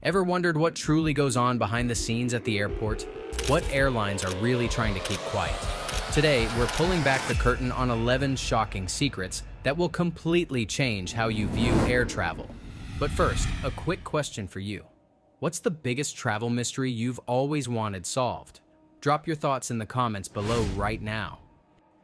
Ever wondered what truly goes on behind the scenes at the airport? What airlines are really trying to keep quiet? Today, we're pulling back the curtain on 11 shocking secrets that will completely change how you view air travel. But first, a quick question for you. What's the biggest travel mystery you've always wanted solved? Drop your thoughts in the comments below right now.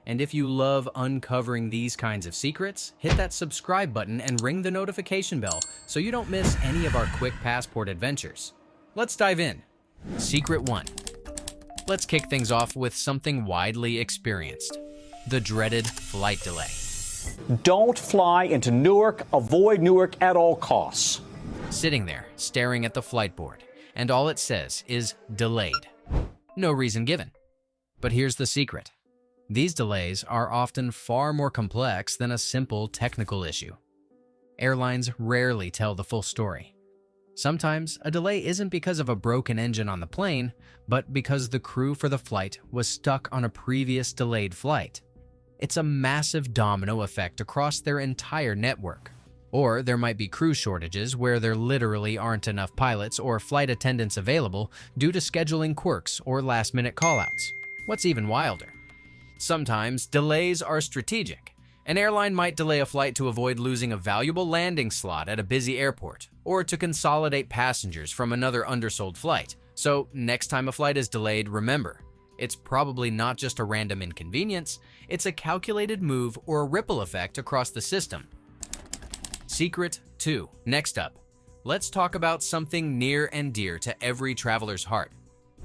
And if you love uncovering these kinds of secrets, hit that subscribe button and ring the notification bell so you don't miss any of our quick passport adventures. Let's dive in. Secret 1. Let's kick things off with something widely experienced: the dreaded flight delay. Don't fly into Newark. Avoid Newark at all costs. Sitting there, staring at the flight board, and all it says is delayed. No reason given. But here's the secret. These delays are often far more complex than a simple technical issue. Airlines rarely tell the full story. Sometimes a delay isn't because of a broken engine on the plane, but because the crew for the flight was stuck on a previous delayed flight. It's a massive domino effect across their entire network. Or there might be crew shortages where there literally aren't enough pilots or flight attendants available due to scheduling quirks or last-minute callouts. What's even wilder? Sometimes delays are strategic. An airline might delay a flight to avoid losing a valuable landing slot at a busy airport, or to consolidate passengers from another undersold flight. So next time a flight is delayed, remember, it's probably not just a random inconvenience, it's a calculated move or a ripple effect across the system. Secret 2. Next up, let's talk about something near and dear to every traveler's heart: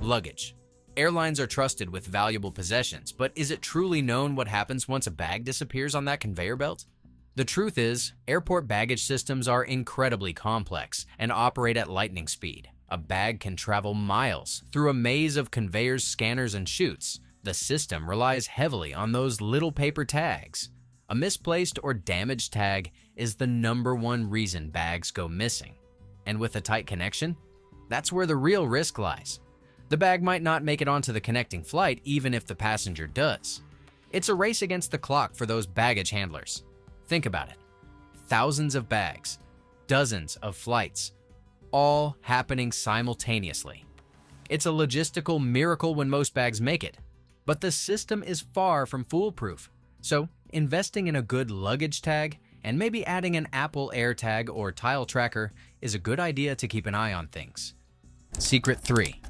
luggage. Airlines are trusted with valuable possessions, but is it truly known what happens once a bag disappears on that conveyor belt? The truth is, airport baggage systems are incredibly complex and operate at lightning speed. A bag can travel miles through a maze of conveyors, scanners, and chutes. The system relies heavily on those little paper tags. A misplaced or damaged tag is the #1 reason bags go missing. And with a tight connection, that's where the real risk lies. The bag might not make it onto the connecting flight even if the passenger does. It's a race against the clock for those baggage handlers. Think about it. Thousands of bags, dozens of flights, all happening simultaneously. It's a logistical miracle when most bags make it, but the system is far from foolproof. So, investing in a good luggage tag and maybe adding an Apple AirTag or tile tracker is a good idea to keep an eye on things. Secret 3.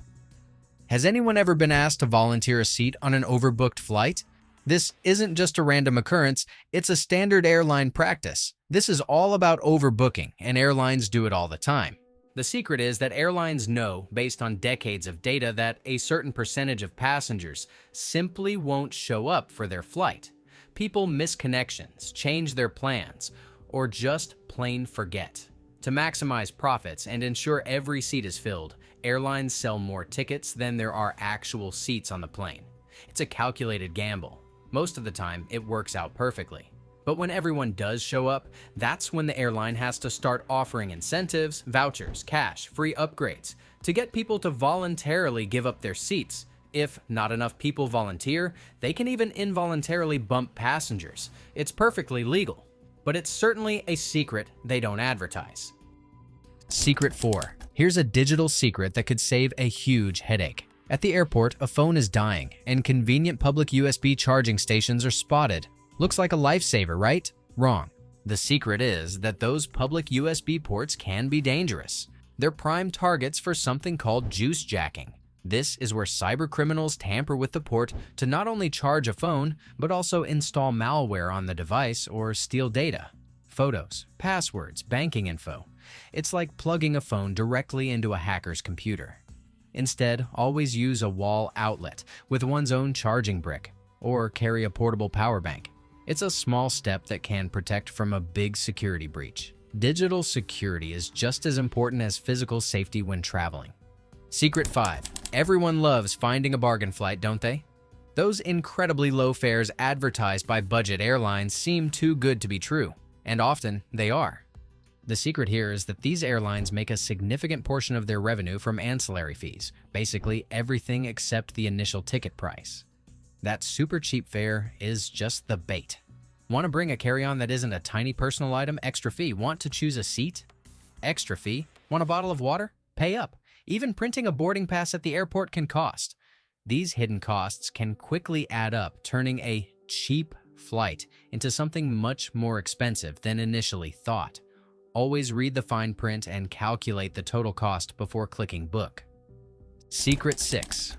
Has anyone ever been asked to volunteer a seat on an overbooked flight? This isn't just a random occurrence, it's a standard airline practice. This is all about overbooking, and airlines do it all the time. The secret is that airlines know, based on decades of data, that a certain percentage of passengers simply won't show up for their flight. People miss connections, change their plans, or just plain forget. To maximize profits and ensure every seat is filled, airlines sell more tickets than there are actual seats on the plane. It's a calculated gamble. Most of the time, it works out perfectly. But when everyone does show up, that's when the airline has to start offering incentives, vouchers, cash, free upgrades to get people to voluntarily give up their seats. If not enough people volunteer, they can even involuntarily bump passengers. It's perfectly legal, but it's certainly a secret they don't advertise. Secret 4. Here's a digital secret that could save a huge headache. At the airport, a phone is dying, and convenient public USB charging stations are spotted. Looks like a lifesaver, right? Wrong. The secret is that those public USB ports can be dangerous. They're prime targets for something called juice jacking. This is where cybercriminals tamper with the port to not only charge a phone, but also install malware on the device or steal data, photos, passwords, banking info. It's like plugging a phone directly into a hacker's computer. Instead, always use a wall outlet with one's own charging brick, or carry a portable power bank. It's a small step that can protect from a big security breach. Digital security is just as important as physical safety when traveling. Secret 5. Everyone loves finding a bargain flight, don't they? Those incredibly low fares advertised by budget airlines seem too good to be true, and often they are. The secret here is that these airlines make a significant portion of their revenue from ancillary fees, basically everything except the initial ticket price. That super cheap fare is just the bait. Want to bring a carry-on that isn't a tiny personal item? Extra fee. Want to choose a seat? Extra fee. Want a bottle of water? Pay up. Even printing a boarding pass at the airport can cost. These hidden costs can quickly add up, turning a cheap flight into something much more expensive than initially thought. Always read the fine print and calculate the total cost before clicking book. Secret 6.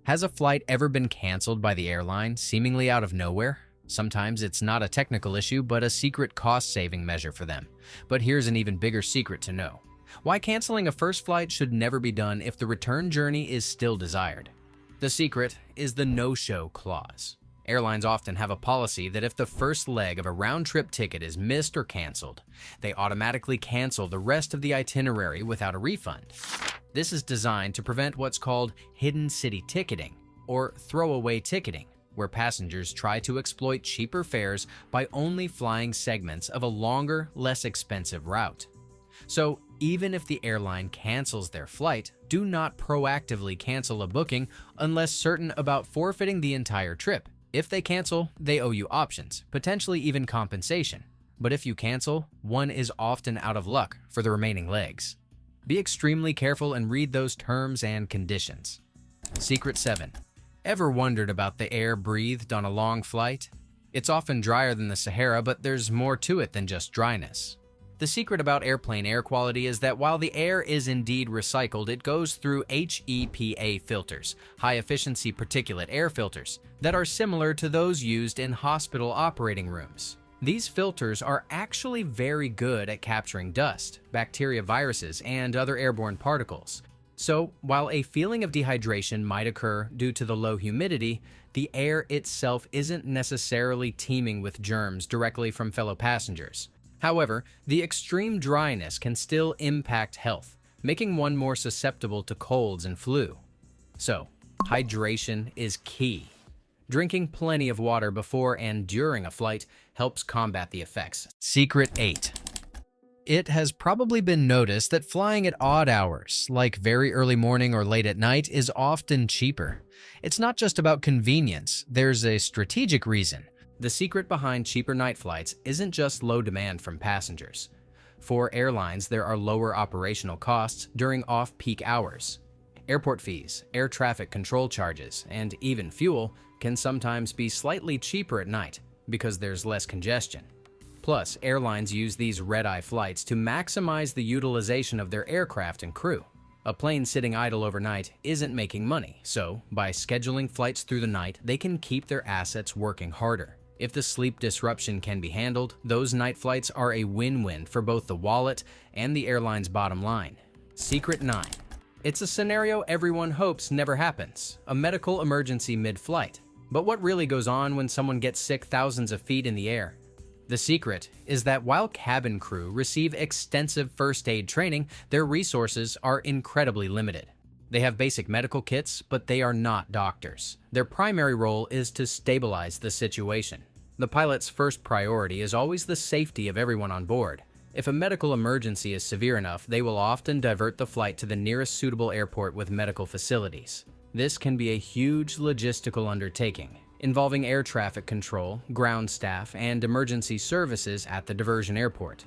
Has a flight ever been canceled by the airline, seemingly out of nowhere? Sometimes it's not a technical issue, but a secret cost-saving measure for them. But here's an even bigger secret to know. Why canceling a first flight should never be done if the return journey is still desired. The secret is the no-show clause. Airlines often have a policy that if the first leg of a round-trip ticket is missed or canceled, they automatically cancel the rest of the itinerary without a refund. This is designed to prevent what's called hidden city ticketing, or throwaway ticketing, where passengers try to exploit cheaper fares by only flying segments of a longer, less expensive route. So, even if the airline cancels their flight, do not proactively cancel a booking unless certain about forfeiting the entire trip. If they cancel, they owe you options, potentially even compensation. But if you cancel, one is often out of luck for the remaining legs. Be extremely careful and read those terms and conditions. Secret 7. Ever wondered about the air breathed on a long flight? It's often drier than the Sahara, but there's more to it than just dryness. The secret about airplane air quality is that while the air is indeed recycled, it goes through HEPA filters, high-efficiency particulate air filters, that are similar to those used in hospital operating rooms. These filters are actually very good at capturing dust, bacteria, viruses, and other airborne particles. So, while a feeling of dehydration might occur due to the low humidity, the air itself isn't necessarily teeming with germs directly from fellow passengers. However, the extreme dryness can still impact health, making one more susceptible to colds and flu. So, hydration is key. Drinking plenty of water before and during a flight helps combat the effects. Secret 8. It has probably been noticed that flying at odd hours, like very early morning or late at night, is often cheaper. It's not just about convenience, there's a strategic reason. The secret behind cheaper night flights isn't just low demand from passengers. For airlines, there are lower operational costs during off-peak hours. Airport fees, air traffic control charges, and even fuel can sometimes be slightly cheaper at night because there's less congestion. Plus, airlines use these red-eye flights to maximize the utilization of their aircraft and crew. A plane sitting idle overnight isn't making money, so by scheduling flights through the night, they can keep their assets working harder. If the sleep disruption can be handled, those night flights are a win-win for both the wallet and the airline's bottom line. Secret 9. It's a scenario everyone hopes never happens, a medical emergency mid-flight. But what really goes on when someone gets sick thousands of feet in the air? The secret is that while cabin crew receive extensive first aid training, their resources are incredibly limited. They have basic medical kits, but they are not doctors. Their primary role is to stabilize the situation. The pilot's first priority is always the safety of everyone on board. If a medical emergency is severe enough, they will often divert the flight to the nearest suitable airport with medical facilities. This can be a huge logistical undertaking, involving air traffic control, ground staff, and emergency services at the diversion airport.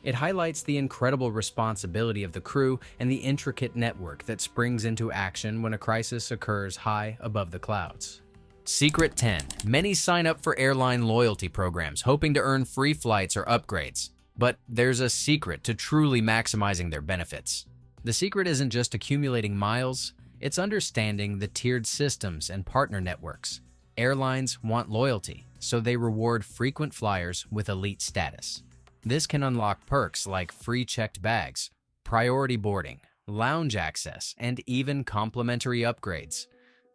It highlights the incredible responsibility of the crew and the intricate network that springs into action when a crisis occurs high above the clouds. Secret 10. Many sign up for airline loyalty programs, hoping to earn free flights or upgrades. But there's a secret to truly maximizing their benefits. The secret isn't just accumulating miles, it's understanding the tiered systems and partner networks. Airlines want loyalty, so they reward frequent flyers with elite status. This can unlock perks like free checked bags, priority boarding, lounge access, and even complimentary upgrades.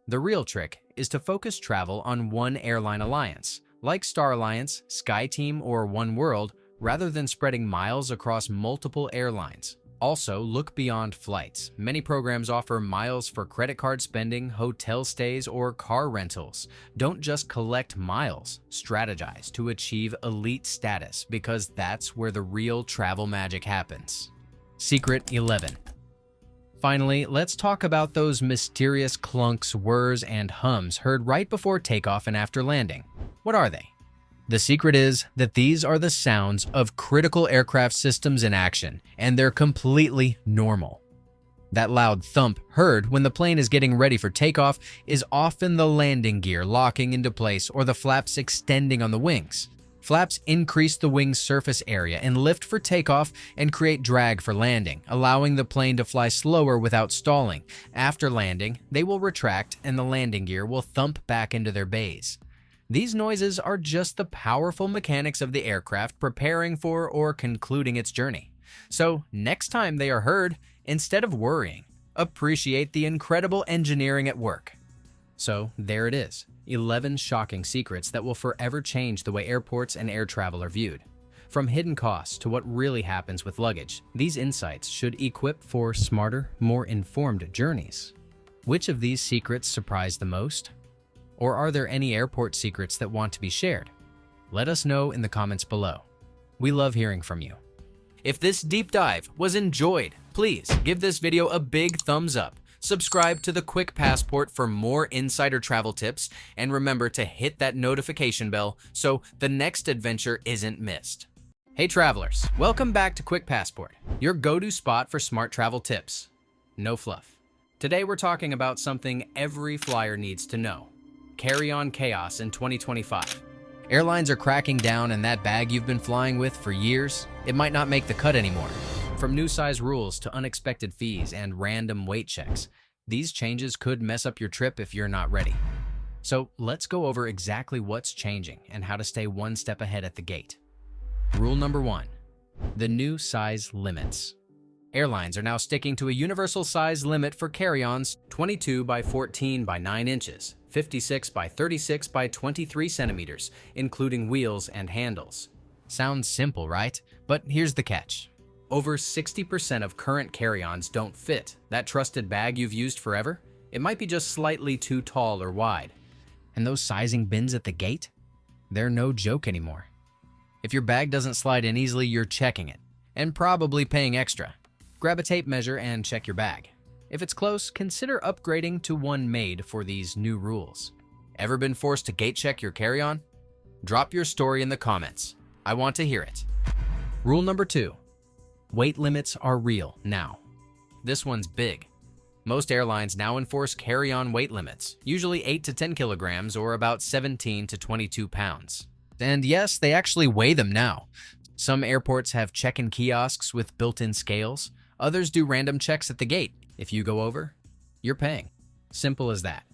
The real trick is to focus travel on one airline alliance, like Star Alliance, SkyTeam, or One World, rather than spreading miles across multiple airlines. Also, look beyond flights. Many programs offer miles for credit card spending, hotel stays, or car rentals. Don't just collect miles, strategize to achieve elite status, because that's where the real travel magic happens. Secret 11. Finally, let's talk about those mysterious clunks, whirs, and hums heard right before takeoff and after landing. What are they? The secret is that these are the sounds of critical aircraft systems in action, and they're completely normal. That loud thump heard when the plane is getting ready for takeoff is often the landing gear locking into place or the flaps extending on the wings. Flaps increase the wing's surface area and lift for takeoff and create drag for landing, allowing the plane to fly slower without stalling. After landing, they will retract and the landing gear will thump back into their bays. These noises are just the powerful mechanics of the aircraft preparing for or concluding its journey. So, next time they are heard, instead of worrying, appreciate the incredible engineering at work. So, there it is, 11 shocking secrets that will forever change the way airports and air travel are viewed. From hidden costs to what really happens with luggage, these insights should equip for smarter, more informed journeys. Which of these secrets surprised the most? Or are there any airport secrets that want to be shared? Let us know in the comments below. We love hearing from you. If this deep dive was enjoyed, please give this video a big thumbs up. Subscribe to the Quick Passport for more insider travel tips, and remember to hit that notification bell so the next adventure isn't missed. Hey travelers, welcome back to Quick Passport, your go-to spot for smart travel tips. No fluff. Today we're talking about something every flyer needs to know. Carry-on chaos in 2025. Airlines are cracking down on that bag you've been flying with for years. It might not make the cut anymore. From new size rules to unexpected fees and random weight checks, these changes could mess up your trip if you're not ready. So let's go over exactly what's changing and how to stay one step ahead at the gate. Rule number 1. The new size limits. Airlines are now sticking to a universal size limit for carry-ons: 22 by 14 by 9 inches, 56 by 36 by 23 centimeters, including wheels and handles. Sounds simple, right? But here's the catch. Over 60% of current carry-ons don't fit that trusted bag you've used forever. It might be just slightly too tall or wide. And those sizing bins at the gate? They're no joke anymore. If your bag doesn't slide in easily, you're checking it, and probably paying extra. Grab a tape measure and check your bag. If it's close, consider upgrading to one made for these new rules. Ever been forced to gate check your carry-on? Drop your story in the comments. I want to hear it. Rule number 2. Weight limits are real now. This one's big. Most airlines now enforce carry-on weight limits, usually 8 to 10 kilograms or about 17 to 22 pounds. And yes, they actually weigh them now. Some airports have check-in kiosks with built-in scales. Others do random checks at the gate. If you go over, you're paying. Simple as that.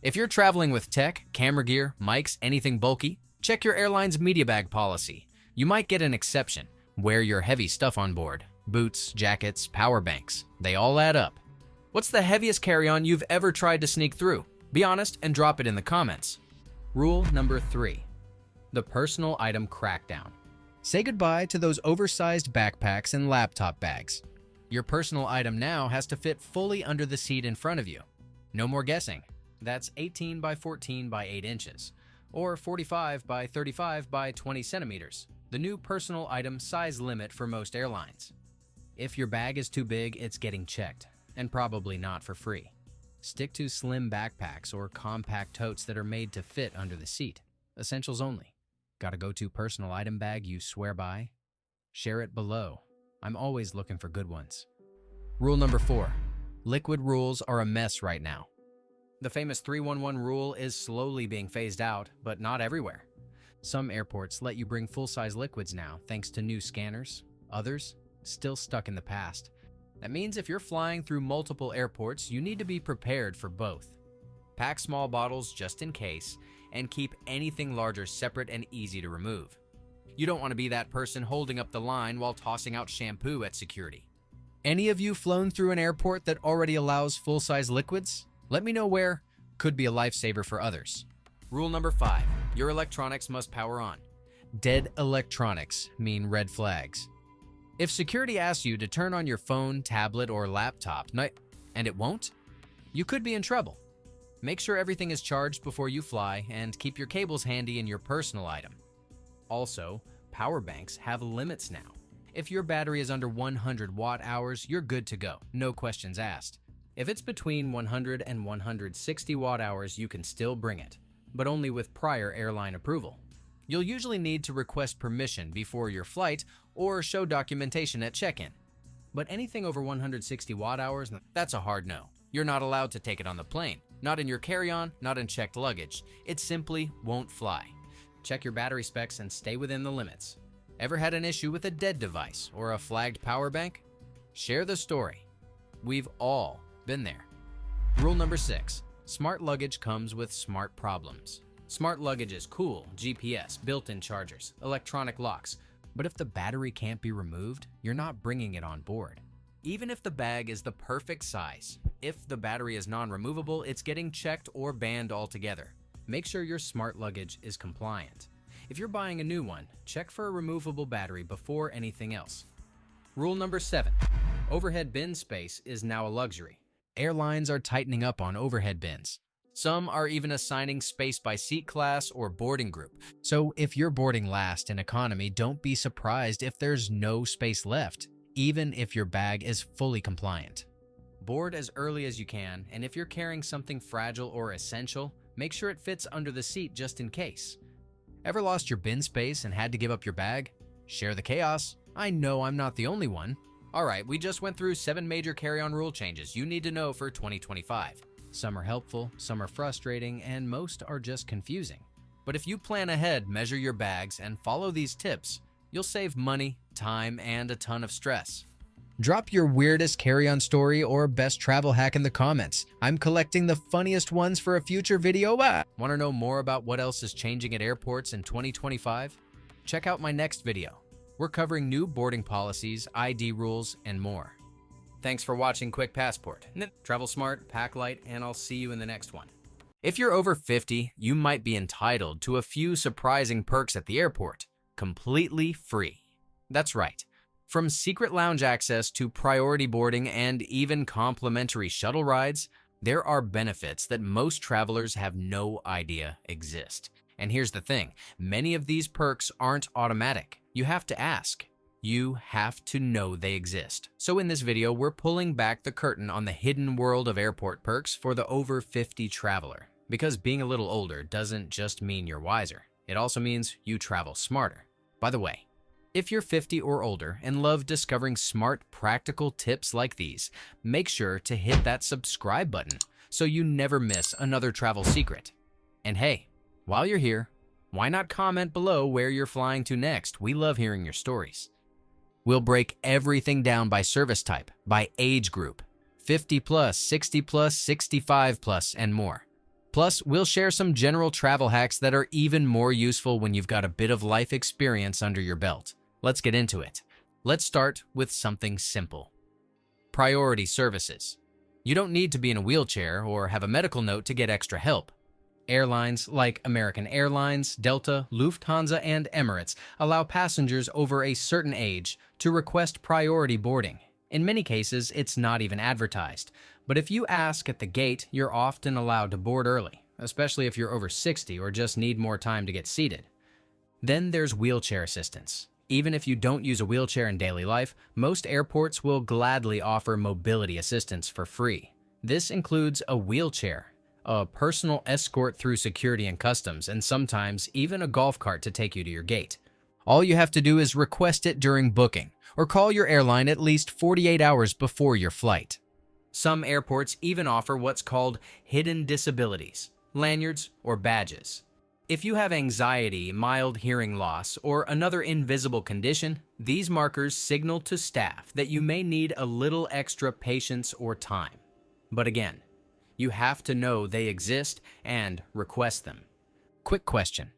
If you're traveling with tech, camera gear, mics, anything bulky, check your airline's media bag policy. You might get an exception. Wear your heavy stuff on board. Boots, jackets, power banks. They all add up. What's the heaviest carry-on you've ever tried to sneak through? Be honest and drop it in the comments. Rule number 3. The personal item crackdown. Say goodbye to those oversized backpacks and laptop bags. Your personal item now has to fit fully under the seat in front of you. No more guessing. That's 18 by 14 by 8 inches, or 45 by 35 by 20 centimeters, the new personal item size limit for most airlines. If your bag is too big, it's getting checked, and probably not for free. Stick to slim backpacks or compact totes that are made to fit under the seat. Essentials only. Got a go-to personal item bag you swear by? Share it below. I'm always looking for good ones. Rule number 4. Liquid rules are a mess right now. The famous 311 rule is slowly being phased out, but not everywhere. Some airports let you bring full-size liquids now, thanks to new scanners. Others, still stuck in the past. That means if you're flying through multiple airports, you need to be prepared for both. Pack small bottles just in case, and keep anything larger separate and easy to remove. You don't want to be that person holding up the line while tossing out shampoo at security. Any of you flown through an airport that already allows full-size liquids? Let me know where. Could be a lifesaver for others. Rule number 5. Your electronics must power on. Dead electronics mean red flags. If security asks you to turn on your phone, tablet, or laptop, and it won't, you could be in trouble. Make sure everything is charged before you fly and keep your cables handy in your personal item. Also, power banks have limits now. If your battery is under 100 watt-hours, you're good to go, no questions asked. If it's between 100 and 160 watt-hours, you can still bring it, but only with prior airline approval. You'll usually need to request permission before your flight or show documentation at check-in. But anything over 160 watt-hours, that's a hard no. You're not allowed to take it on the plane, not in your carry-on, not in checked luggage. It simply won't fly. Check your battery specs and stay within the limits. Ever had an issue with a dead device or a flagged power bank? Share the story. We've all been there. Rule number 6. Smart luggage comes with smart problems. Smart luggage is cool, GPS, built-in chargers, electronic locks, but if the battery can't be removed, you're not bringing it on board. Even if the bag is the perfect size, if the battery is non-removable, it's getting checked or banned altogether. Make sure your smart luggage is compliant. If you're buying a new one, check for a removable battery before anything else. Rule number 7. Overhead bin space is now a luxury. Airlines are tightening up on overhead bins. Some are even assigning space by seat class or boarding group. So if you're boarding last in economy, don't be surprised if there's no space left, even if your bag is fully compliant. Board as early as you can, and if you're carrying something fragile or essential, make sure it fits under the seat just in case. Ever lost your bin space and had to give up your bag? Share the chaos. I know I'm not the only one. Alright, we just went through 7 major carry-on rule changes you need to know for 2025. Some are helpful, some are frustrating, and most are just confusing. But if you plan ahead, measure your bags, and follow these tips, you'll save money, time, and a ton of stress. Drop your weirdest carry-on story or best travel hack in the comments. I'm collecting the funniest ones for a future video. Want to know more about what else is changing at airports in 2025? Check out my next video. We're covering new boarding policies, ID rules, and more. Thanks for watching Quick Passport. Travel smart, pack light, and I'll see you in the next one. If you're over 50, you might be entitled to a few surprising perks at the airport, completely free. That's right. From secret lounge access to priority boarding and even complimentary shuttle rides, there are benefits that most travelers have no idea exist. And here's the thing, many of these perks aren't automatic. You have to ask. You have to know they exist. So in this video, we're pulling back the curtain on the hidden world of airport perks for the over 50 traveler. Because being a little older doesn't just mean you're wiser. It also means you travel smarter. By the way, if you're 50 or older and love discovering smart, practical tips like these, make sure to hit that subscribe button so you never miss another travel secret. And hey, while you're here, why not comment below where you're flying to next? We love hearing your stories. We'll break everything down by service type, by age group, 50 plus, 60 plus, 65 plus, and more. Plus, we'll share some general travel hacks that are even more useful when you've got a bit of life experience under your belt. Let's get into it. Let's start with something simple. Priority services. You don't need to be in a wheelchair or have a medical note to get extra help. Airlines like American Airlines, Delta, Lufthansa, and Emirates allow passengers over a certain age to request priority boarding. In many cases, it's not even advertised. But if you ask at the gate, you're often allowed to board early, especially if you're over 60 or just need more time to get seated. Then there's wheelchair assistance. Even if you don't use a wheelchair in daily life, most airports will gladly offer mobility assistance for free. This includes a wheelchair, a personal escort through security and customs, and sometimes even a golf cart to take you to your gate. All you have to do is request it during booking, or call your airline at least 48 hours before your flight. Some airports even offer what's called hidden disabilities, lanyards, or badges. If you have anxiety, mild hearing loss, or another invisible condition, these markers signal to staff that you may need a little extra patience or time. But again, you have to know they exist and request them. Quick question.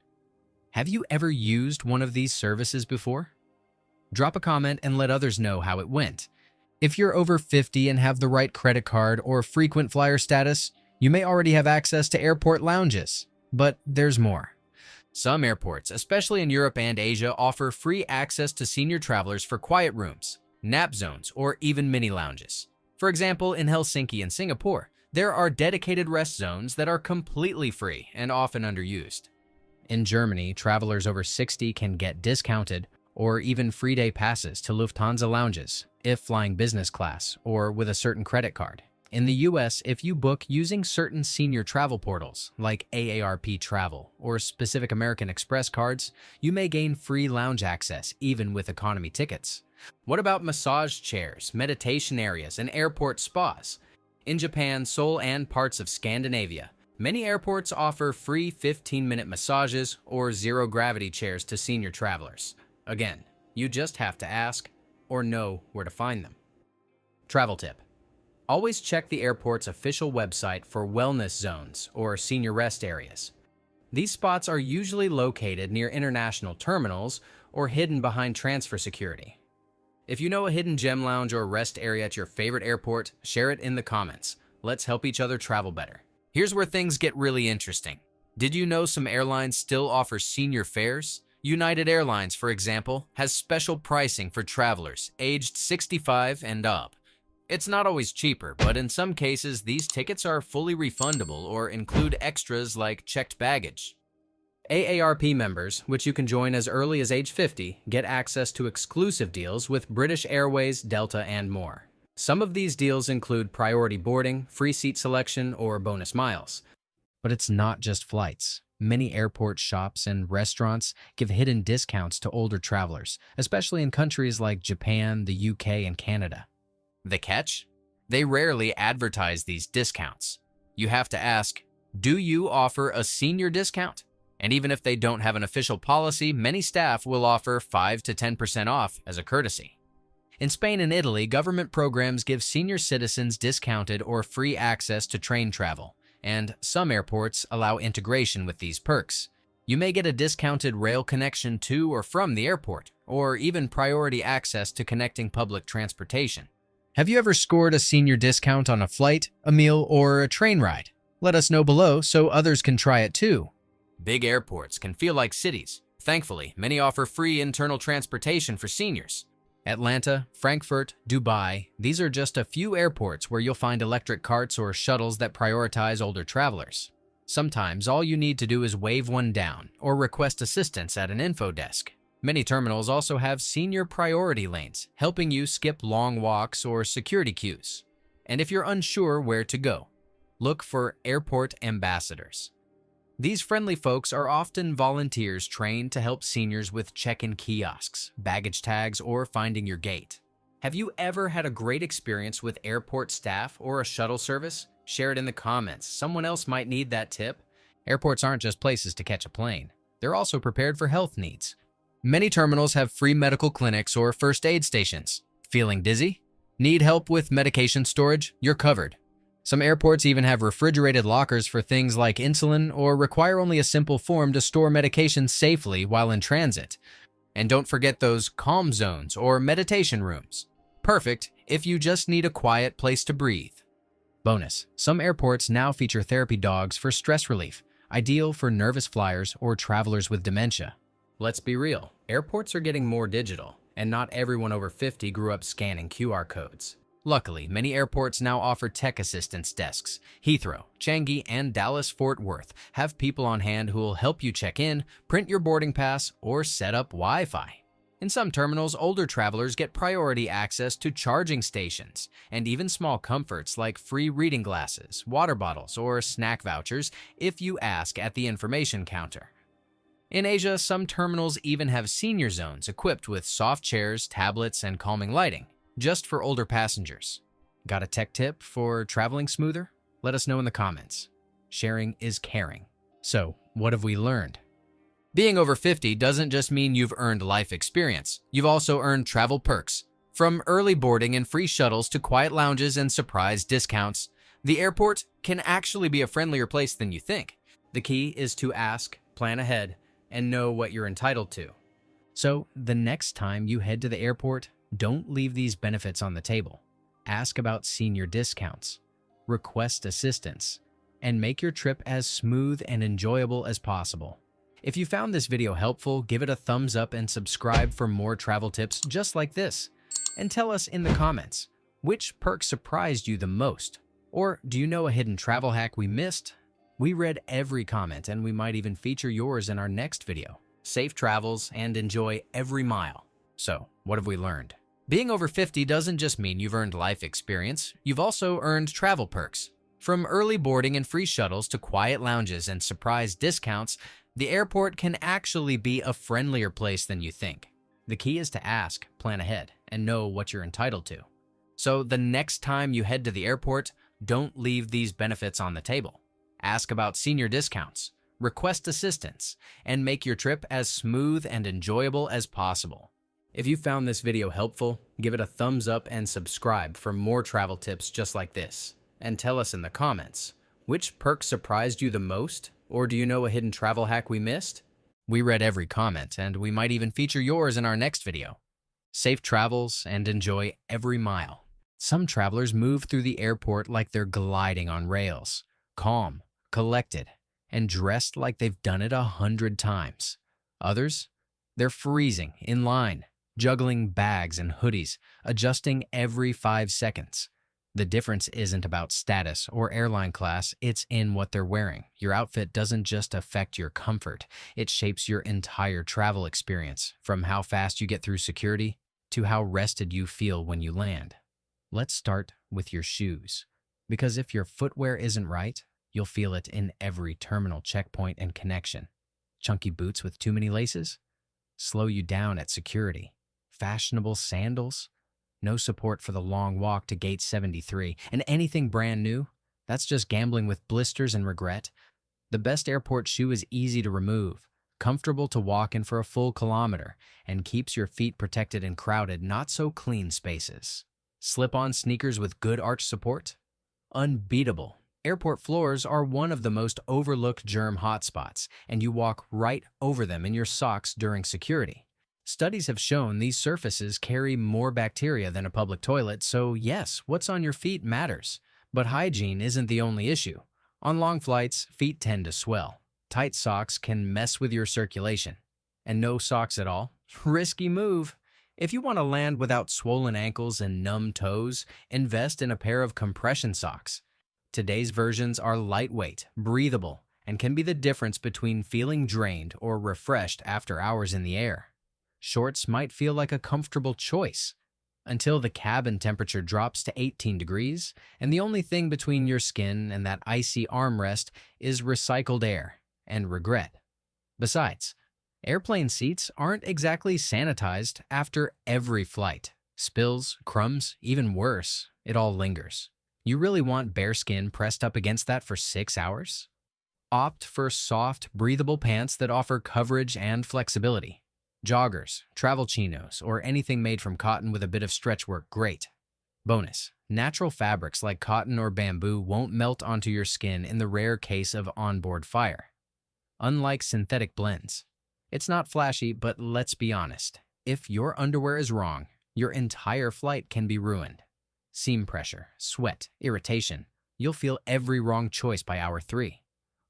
Have you ever used one of these services before? Drop a comment and let others know how it went. If you're over 50 and have the right credit card or frequent flyer status, you may already have access to airport lounges. But there's more. Some airports, especially in Europe and Asia, offer free access to senior travelers for quiet rooms, nap zones, or even mini lounges. For example, in Helsinki and Singapore, there are dedicated rest zones that are completely free and often underused. In Germany, travelers over 60 can get discounted or even free day passes to Lufthansa lounges if flying business class or with a certain credit card. In the US, if you book using certain senior travel portals like AARP Travel or specific American Express cards, you may gain free lounge access even with economy tickets. What about massage chairs, meditation areas, and airport spas? In Japan, Seoul, and parts of Scandinavia, many airports offer free 15-minute massages or zero-gravity chairs to senior travelers. Again, you just have to ask or know where to find them. Travel tip. Always check the airport's official website for wellness zones or senior rest areas. These spots are usually located near international terminals or hidden behind transfer security. If you know a hidden gem lounge or rest area at your favorite airport, share it in the comments. Let's help each other travel better. Here's where things get really interesting. Did you know some airlines still offer senior fares? United Airlines, for example, has special pricing for travelers aged 65 and up. It's not always cheaper, but in some cases, these tickets are fully refundable or include extras like checked baggage. AARP members, which you can join as early as age 50, get access to exclusive deals with British Airways, Delta, and more. Some of these deals include priority boarding, free seat selection, or bonus miles. But it's not just flights. Many airport shops and restaurants give hidden discounts to older travelers, especially in countries like Japan, the UK, and Canada. The catch? They rarely advertise these discounts. You have to ask, do you offer a senior discount? And even if they don't have an official policy, many staff will offer 5 to 10% off as a courtesy. In Spain and Italy, government programs give senior citizens discounted or free access to train travel, and some airports allow integration with these perks. You may get a discounted rail connection to or from the airport, or even priority access to connecting public transportation. Have you ever scored a senior discount on a flight, a meal, or a train ride? Let us know below so others can try it too. Big airports can feel like cities. Thankfully, many offer free internal transportation for seniors. Atlanta, Frankfurt, Dubai, these are just a few airports where you'll find electric carts or shuttles that prioritize older travelers. Sometimes all you need to do is wave one down or request assistance at an info desk. Many terminals also have senior priority lanes, helping you skip long walks or security queues. And if you're unsure where to go, look for airport ambassadors. These friendly folks are often volunteers trained to help seniors with check-in kiosks, baggage tags, or finding your gate. Have you ever had a great experience with airport staff or a shuttle service? Share it in the comments. Someone else might need that tip. Airports aren't just places to catch a plane. They're also prepared for health needs. Many terminals have free medical clinics or first aid stations. Feeling dizzy? Need help with medication storage? You're covered. Some airports even have refrigerated lockers for things like insulin or require only a simple form to store medication safely while in transit. And don't forget those calm zones or meditation rooms. Perfect if you just need a quiet place to breathe. Bonus: some airports now feature therapy dogs for stress relief, ideal for nervous flyers or travelers with dementia. Let's be real, airports are getting more digital, and not everyone over 50 grew up scanning QR codes. Luckily, many airports now offer tech assistance desks. Heathrow, Changi, and Dallas-Fort Worth have people on hand who will help you check in, print your boarding pass, or set up Wi-Fi. In some terminals, older travelers get priority access to charging stations, and even small comforts like free reading glasses, water bottles, or snack vouchers if you ask at the information counter. In Asia, some terminals even have senior zones equipped with soft chairs, tablets, and calming lighting, just for older passengers. Got a tech tip for traveling smoother? Let us know in the comments. Sharing is caring. So, what have we learned? Being over 50 doesn't just mean you've earned life experience. You've also earned travel perks. From early boarding and free shuttles to quiet lounges and surprise discounts, the airport can actually be a friendlier place than you think. The key is to ask, plan ahead, and know what you're entitled to. So, the next time you head to the airport, don't leave these benefits on the table. Ask about senior discounts, request assistance, and make your trip as smooth and enjoyable as possible. If you found this video helpful, give it a thumbs up and subscribe for more travel tips just like this. And tell us in the comments, which perk surprised you the most? Or do you know a hidden travel hack we missed? We read every comment and we might even feature yours in our next video. Safe travels and enjoy every mile. So, what have we learned? Being over 50 doesn't just mean you've earned life experience, you've also earned travel perks. From early boarding and free shuttles to quiet lounges and surprise discounts, the airport can actually be a friendlier place than you think. The key is to ask, plan ahead, and know what you're entitled to. So the next time you head to the airport, don't leave these benefits on the table. Ask about senior discounts, request assistance, and make your trip as smooth and enjoyable as possible. If you found this video helpful, give it a thumbs up and subscribe for more travel tips just like this. And tell us in the comments, which perk surprised you the most? Or do you know a hidden travel hack we missed? We read every comment, and we might even feature yours in our next video. Safe travels and enjoy every mile. Some travelers move through the airport like they're gliding on rails, calm, collected, and dressed like they've done it 100 times. Others, they're freezing in line, juggling bags and hoodies, adjusting every 5 seconds. The difference isn't about status or airline class, it's in what they're wearing. Your outfit doesn't just affect your comfort, it shapes your entire travel experience, from how fast you get through security to how rested you feel when you land. Let's start with your shoes, because if your footwear isn't right, you'll feel it in every terminal checkpoint and connection. Chunky boots with too many laces? Slow you down at security. Fashionable sandals? No support for the long walk to gate 73. And anything brand new? That's just gambling with blisters and regret. The best airport shoe is easy to remove, comfortable to walk in for a full kilometer, and keeps your feet protected in crowded, not-so-clean spaces. Slip-on sneakers with good arch support? Unbeatable. Airport floors are one of the most overlooked germ hotspots, and you walk right over them in your socks during security. Studies have shown these surfaces carry more bacteria than a public toilet, so yes, what's on your feet matters. But hygiene isn't the only issue. On long flights, feet tend to swell. Tight socks can mess with your circulation. And no socks at all? Risky move. If you want to land without swollen ankles and numb toes, invest in a pair of compression socks. Today's versions are lightweight, breathable, and can be the difference between feeling drained or refreshed after hours in the air. Shorts might feel like a comfortable choice until the cabin temperature drops to 18 degrees, and the only thing between your skin and that icy armrest is recycled air and regret. Besides, airplane seats aren't exactly sanitized after every flight. Spills, crumbs, even worse, it all lingers. You really want bare skin pressed up against that for 6 hours? Opt for soft, breathable pants that offer coverage and flexibility. Joggers, travel chinos, or anything made from cotton with a bit of stretch work great. Bonus, natural fabrics like cotton or bamboo won't melt onto your skin in the rare case of onboard fire. Unlike synthetic blends. It's not flashy, but let's be honest. If your underwear is wrong, your entire flight can be ruined. Seam pressure, sweat, irritation. You'll feel every wrong choice by hour 3.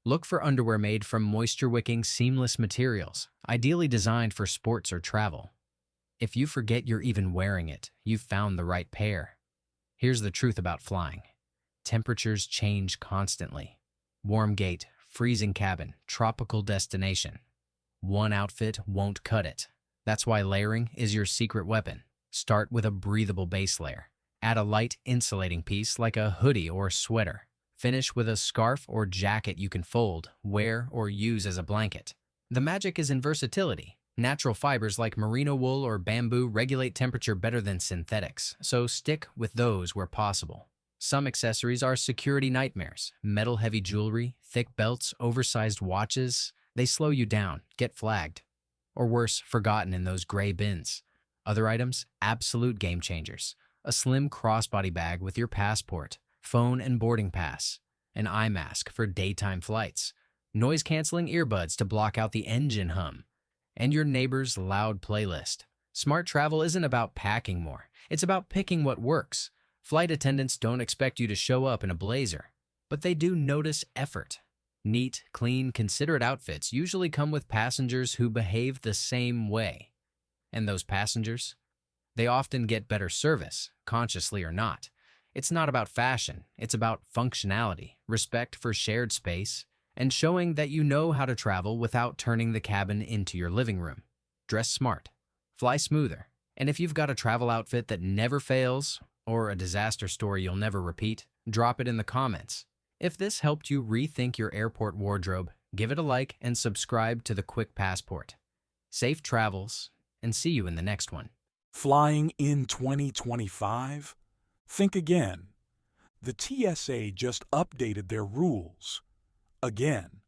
Look for underwear made from moisture-wicking, seamless materials, ideally designed for sports or travel. If you forget you're even wearing it, you've found the right pair. Here's the truth about flying. Temperatures change constantly. Warm gate, freezing cabin, tropical destination. One outfit won't cut it. That's why layering is your secret weapon. Start with a breathable base layer. Add a light insulating piece like a hoodie or sweater. Finish with a scarf or jacket you can fold, wear, or use as a blanket. The magic is in versatility. Natural fibers like merino wool or bamboo regulate temperature better than synthetics, so stick with those where possible. Some accessories are security nightmares. Metal-heavy jewelry, thick belts, oversized watches. They slow you down, get flagged, or worse, forgotten in those gray bins. Other items, absolute game changers. A slim crossbody bag with your passport, phone and boarding pass, an eye mask for daytime flights, noise-canceling earbuds to block out the engine hum, and your neighbor's loud playlist. Smart travel isn't about packing more. It's about picking what works. Flight attendants don't expect you to show up in a blazer, but they do notice effort. Neat, clean, considerate outfits usually come with passengers who behave the same way. And those passengers? They often get better service, consciously or not. It's not about fashion, it's about functionality, respect for shared space, and showing that you know how to travel without turning the cabin into your living room. Dress smart, fly smoother, And if you've got a travel outfit that never fails, or a disaster story you'll never repeat, drop it in the comments. If this helped you rethink your airport wardrobe, give it a like and subscribe to the Quick Passport. Safe travels, and see you in the next one. Flying in 2025? Think again. The TSA just updated their rules. Again.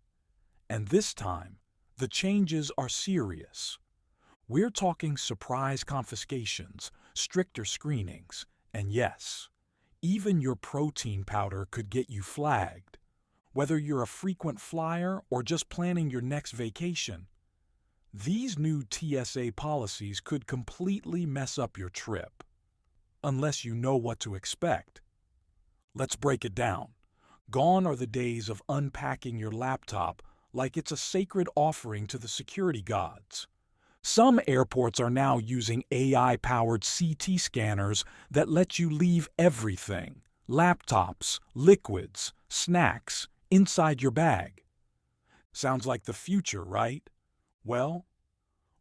And this time, the changes are serious. We're talking surprise confiscations, stricter screenings, and yes, even your protein powder could get you flagged. Whether you're a frequent flyer or just planning your next vacation, these new TSA policies could completely mess up your trip. Unless you know what to expect. Let's break it down. Gone are the days of unpacking your laptop like it's a sacred offering to the security gods. Some airports are now using AI-powered CT scanners that let you leave everything, laptops, liquids, snacks, inside your bag. Sounds like the future, right? Well,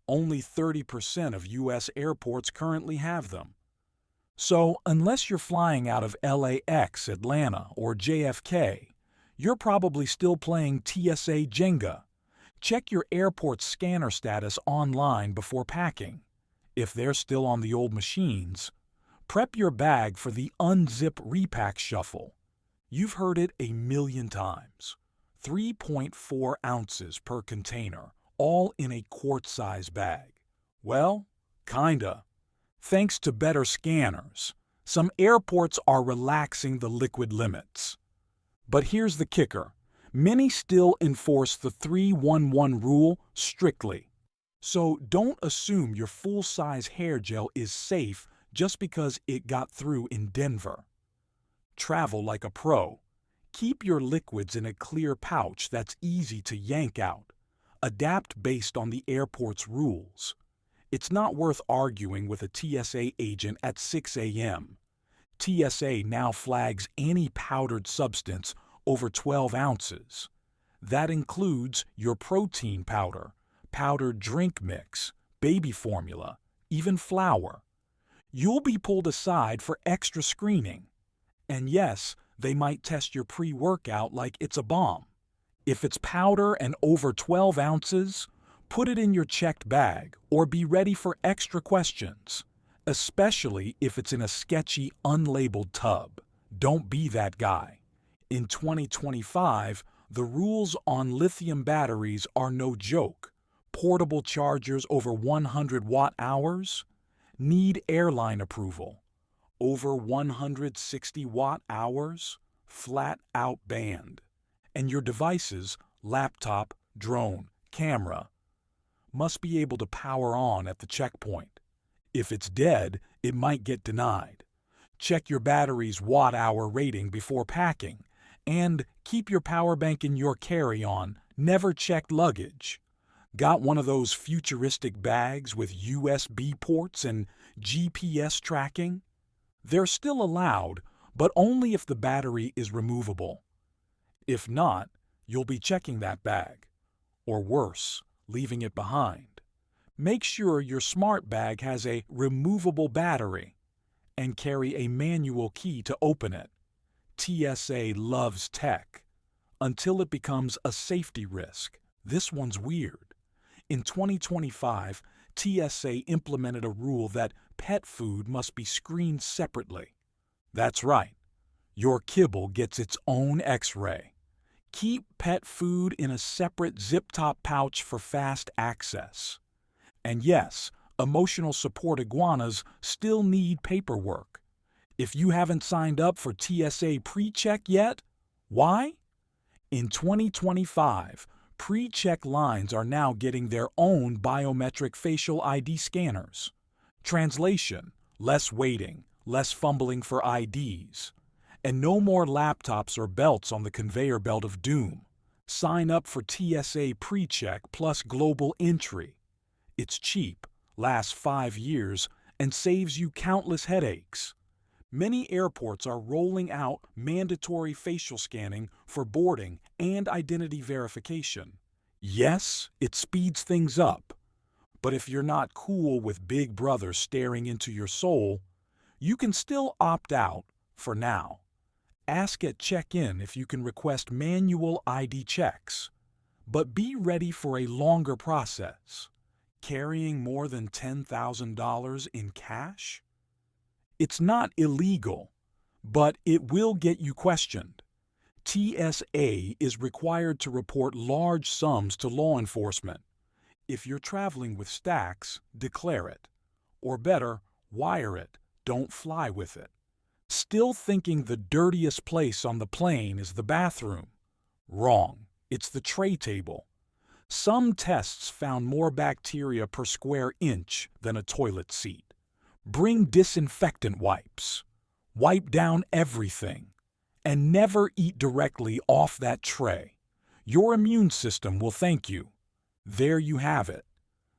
only 30% of U.S. airports currently have them. So, unless you're flying out of LAX, Atlanta, or JFK, you're probably still playing TSA Jenga. Check your airport scanner status online before packing. If they're still on the old machines, prep your bag for the unzip repack shuffle. You've heard it a million times. 3.4 ounces per container, all in a quart-size bag. Well, kinda. Thanks to better scanners, some airports are relaxing the liquid limits. But here's the kicker. Many still enforce the 3-1-1 rule strictly. So don't assume your full-size hair gel is safe just because it got through in Denver. Travel like a pro. Keep your liquids in a clear pouch that's easy to yank out. Adapt based on the airport's rules. It's not worth arguing with a TSA agent at 6 a.m. TSA now flags any powdered substance over 12 ounces. That includes your protein powder, powdered drink mix, baby formula, even flour. You'll be pulled aside for extra screening. And yes, they might test your pre-workout like it's a bomb. If it's powder and over 12 ounces, put it in your checked bag or be ready for extra questions, especially if it's in a sketchy, unlabeled tub. Don't be that guy. In 2025, the rules on lithium batteries are no joke. Portable chargers over 100 watt-hours need airline approval. Over 160 watt-hours, flat-out banned. And your devices, laptop, drone, camera, must be able to power on at the checkpoint. If it's dead, it might get denied. Check your battery's watt-hour rating before packing, and keep your power bank in your carry-on, never checked luggage. Got one of those futuristic bags with USB ports and GPS tracking? They're still allowed, but only if the battery is removable. If not, you'll be checking that bag. Or worse, leaving it behind. Make sure your smart bag has a removable battery and carry a manual key to open it. TSA loves tech until it becomes a safety risk. This one's weird. In 2025, TSA implemented a rule that pet food must be screened separately. That's right. Your kibble gets its own X-ray. Keep pet food in a separate zip-top pouch for fast access. And yes, emotional support iguanas still need paperwork. If you haven't signed up for TSA PreCheck yet, why? In 2025, PreCheck lines are now getting their own biometric facial ID scanners. Translation: less waiting, less fumbling for IDs. And no more laptops or belts on the conveyor belt of doom. Sign up for TSA PreCheck plus Global Entry. It's cheap, lasts 5 years, and saves you countless headaches. Many airports are rolling out mandatory facial scanning for boarding and identity verification. Yes, it speeds things up, But if you're not cool with Big Brother staring into your soul, you can still opt out for now. Ask at check-in if you can request manual ID checks, but be ready for a longer process. Carrying more than $10,000 in cash? It's not illegal, but it will get you questioned. TSA is required to report large sums to law enforcement. If you're traveling with stacks, declare it. Or better, wire it, don't fly with it. Still thinking the dirtiest place on the plane is the bathroom? Wrong. It's the tray table. Some tests found more bacteria per square inch than a toilet seat. Bring disinfectant wipes. Wipe down everything. And never eat directly off that tray. Your immune system will thank you. There you have it.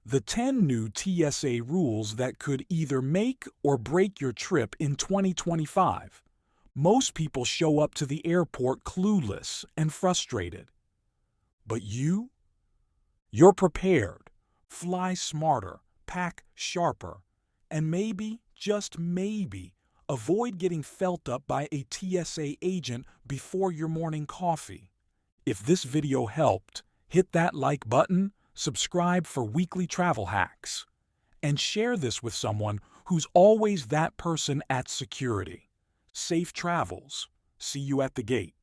The 10 new TSA rules that could either make or break your trip in 2025. Most people show up to the airport clueless and frustrated. But you? You're prepared. Fly smarter, pack sharper, and maybe, just maybe, avoid getting felt up by a TSA agent before your morning coffee. If this video helped, hit that like button, subscribe for weekly travel hacks, and share this with someone who's always that person at security. Safe travels. See you at the gate.